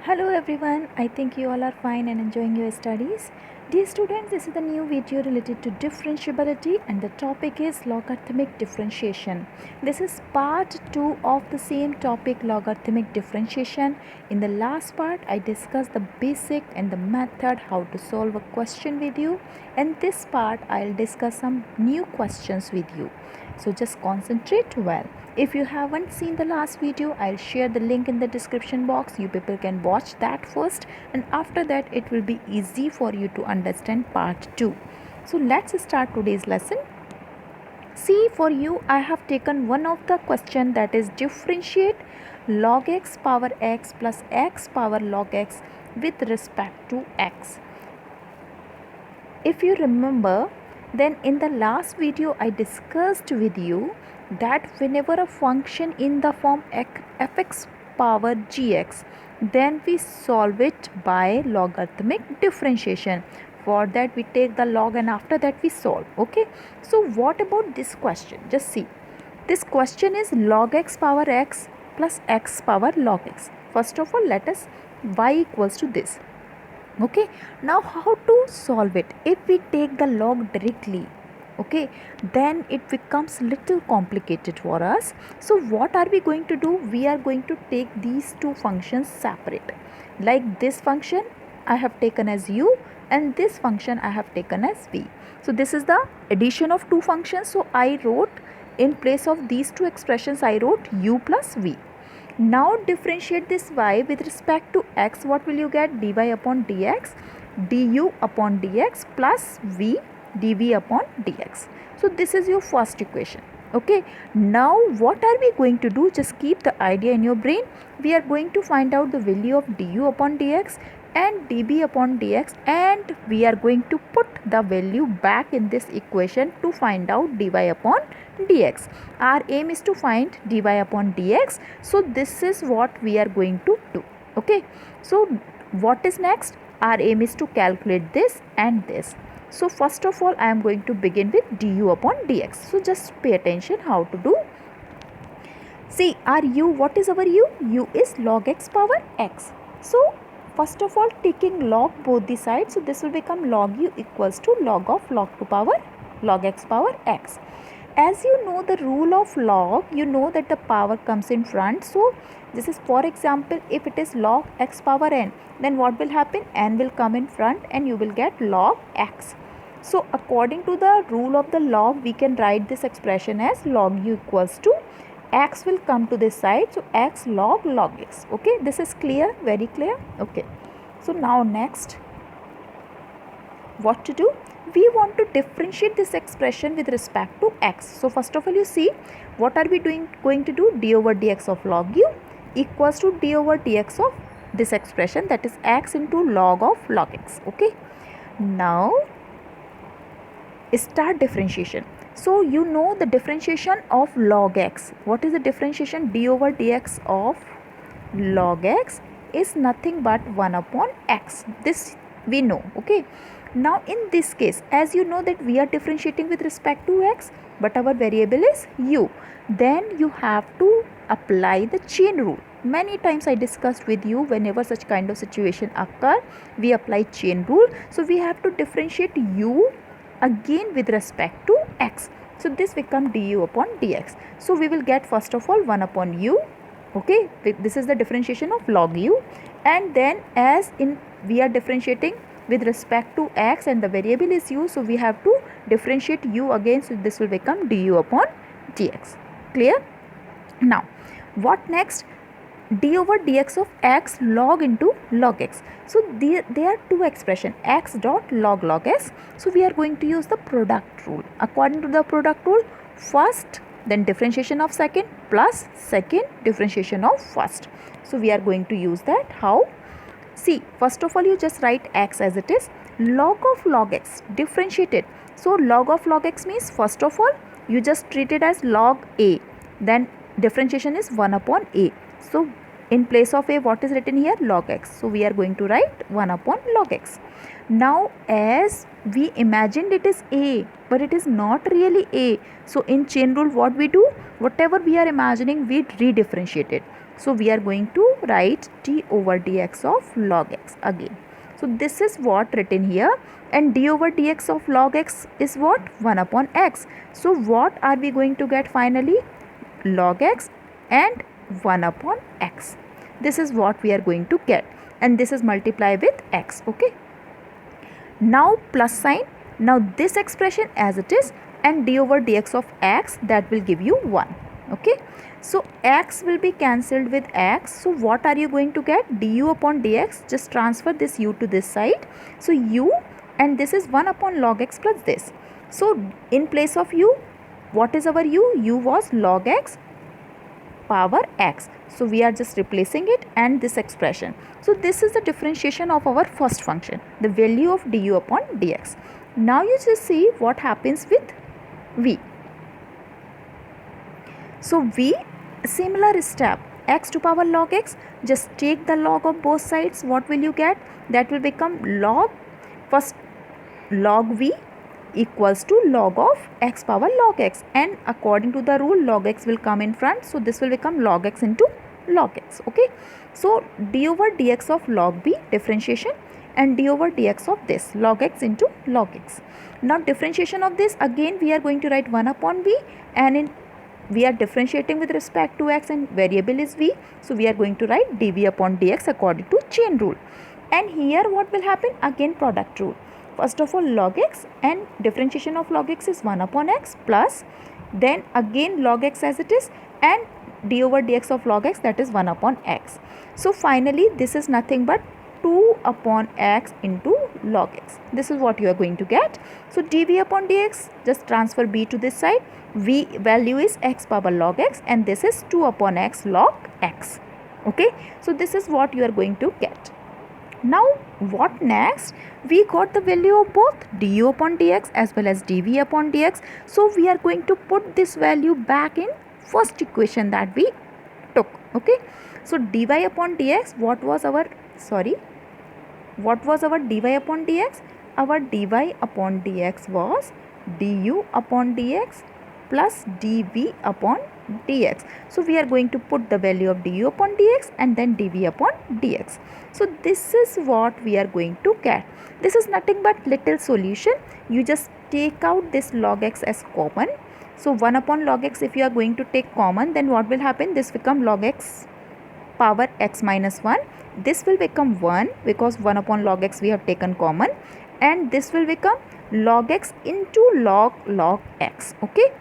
Hello everyone, I think you all are fine and enjoying your studies. Dear students, this is the new video related to differentiability and the topic is logarithmic differentiation. This is part 2 of the same topic, logarithmic differentiation. In the last part, I discussed the basic and the method how to solve a question with you. And this part, I'll discuss some new questions with you. So just concentrate well. If you haven't seen the last video, I'll share the link in the description box. You people can watch that first, and after that it will be easy for you to understand part 2. So let's start today's lesson. See, for you I have taken one of the question, that is differentiate log x power x plus x power log x with respect to x. If you remember, then in the last video I discussed with you that whenever a function in the form fx power gx, then we solve it by logarithmic differentiation. For that we take the log and after that we solve. Okay, so what about this question? Just see, this question is log x power x plus x power log x. First of all, let us y equals to this. Okay, now how to solve it? If we take the log directly, okay, then it becomes little complicated for us. So what are we going to do? We are going to take these two functions separate. Like this function I have taken as u and this function I have taken as v. So this is the addition of two functions. So I wrote, in place of these two expressions, I wrote u plus v. Now differentiate this y with respect to x. What will you get? Dy upon dx, du upon dx plus v dv upon dx. So this is your first equation. Okay, now what are we going to do? Just keep the idea in your brain. We are going to find out the value of du upon dx and db upon dx, and we are going to put the value back in this equation to find out dy upon dx. Our aim is to find dy upon dx. So this is what we are going to do. Okay, so what is next? Our aim is to calculate this and this. So first of all, I am going to begin with du upon dx. So just pay attention how to do. See, our u, what is our u? U is log x power x. So first of all, taking log both the sides, so this will become log u equals to log of log to power log x power x. As you know the rule of log, you know that the power comes in front. So this is, for example, if it is log x power n, then what will happen? N will come in front and you will get log x. So according to the rule of the log, we can write this expression as log u equals to x will come to this side, so x log x. Okay, this is clear, very clear. Okay, so now next, what to do? We want to differentiate this expression with respect to x. So first of all, you see, what are we going to do? D over dx of log u equals to d over dx of this expression, that is x into log of log x. Okay, now start differentiation. So you know the differentiation of log x. What is the differentiation? D over dx of log x is nothing but 1 upon x. This we know. Okay, now in this case, as you know that we are differentiating with respect to x, but our variable is u, then you have to apply the chain rule. Many times I discussed with you, whenever such kind of situation occur, we apply chain rule. So we have to differentiate u again with respect to x. So this become du upon dx. So we will get first of all 1 upon u. Okay, this is the differentiation of log u, and then as in we are differentiating with respect to x and the variable is u, so we have to differentiate u again. So this will become du upon dx. Clear? Now what next? D over dx of x log into log x. So there are two expressions, x dot log x. So we are going to use the product rule. According to the product rule, first, then differentiation of second plus second differentiation of first. So we are going to use that. How? See, first of all, you just write x as it is. Log of log x differentiated. So log of log x means, first of all, you just treat it as log a. Then differentiation is 1 upon a. So in place of a, what is written here? Log x. So we are going to write 1 upon log x. Now as we imagined it is a, but it is not really a. So in chain rule, what we do? Whatever we are imagining, we redifferentiate it. So we are going to write d over dx of log x again. So this is what written here, and d over dx of log x is what? 1 upon x. So what are we going to get finally? Log x and 1 upon x. This is what we are going to get, and this is multiply with x. Okay, now plus sign. Now this expression as it is, and d over dx of x, that will give you 1. Okay, so x will be cancelled with x. So what are you going to get? Du upon dx. Just transfer this u to this side. So u, and this is 1 upon log x plus this. So in place of u, what is our u? U was log x power x. So we are just replacing it and this expression. So this is the differentiation of our first function, the value of du upon dx. Now you just see what happens with v. So v, similar step, x to power log x, just take the log of both sides. What will you get? That will become log, first log v equals to log of x power log x, and according to the rule log x will come in front, so this will become log x into log x. Okay, so d over dx of log b, differentiation, and d over dx of this log x into log x. Now differentiation of this, again we are going to write 1 upon v, and we are differentiating with respect to x and variable is v, so we are going to write dv upon dx according to chain rule. And here what will happen? Again product rule. First of all log x, and differentiation of log x is 1 upon x plus, then again log x as it is, and d over dx of log x, that is 1 upon x. So finally this is nothing but 2 upon x into log x. This is what you are going to get. So dv upon dx, just transfer b to this side. V value is x power log x, and this is 2 upon x log x. Okay, so this is what you are going to get. Now what next? We got the value of both du upon dx as well as dv upon dx. So we are going to put this value back in first equation that we took. Okay, so dy upon dx, what was our dy upon dx? Our dy upon dx was du upon dx plus dv upon dx. So we are going to put the value of du upon dx and then dv upon dx. So this is what we are going to get. This is nothing but little solution. You just take out this log x as common. So 1 upon log x, if you are going to take common, then what will happen? This become log x power x minus 1. This will become 1 because 1 upon log x we have taken common, and this will become log x into log x. Okay,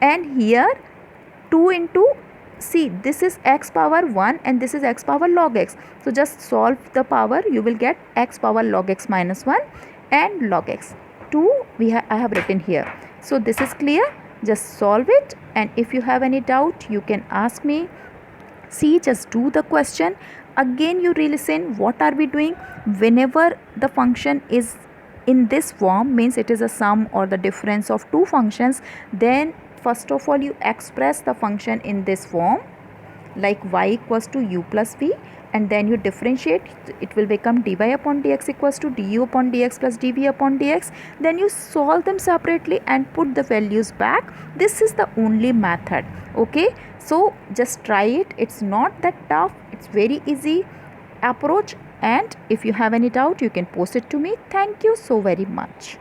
and here 2 into, see this is x power 1 and this is x power log x. So just solve the power, you will get x power log x minus 1 and log x. 2 I have written here. So this is clear. Just solve it, and if you have any doubt you can ask me. See, just do the question. Again you re-listen. What are we doing? Whenever the function is in this form, means it is a sum or the difference of two functions, then first of all you express the function in this form, like y equals to u plus v, and then you differentiate. It will become dy upon dx equals to du upon dx plus dv upon dx. Then you solve them separately and put the values back. This is the only method. Okay, so just try it. It's not that tough. It's very easy approach, and if you have any doubt you can post it to me. Thank you so very much.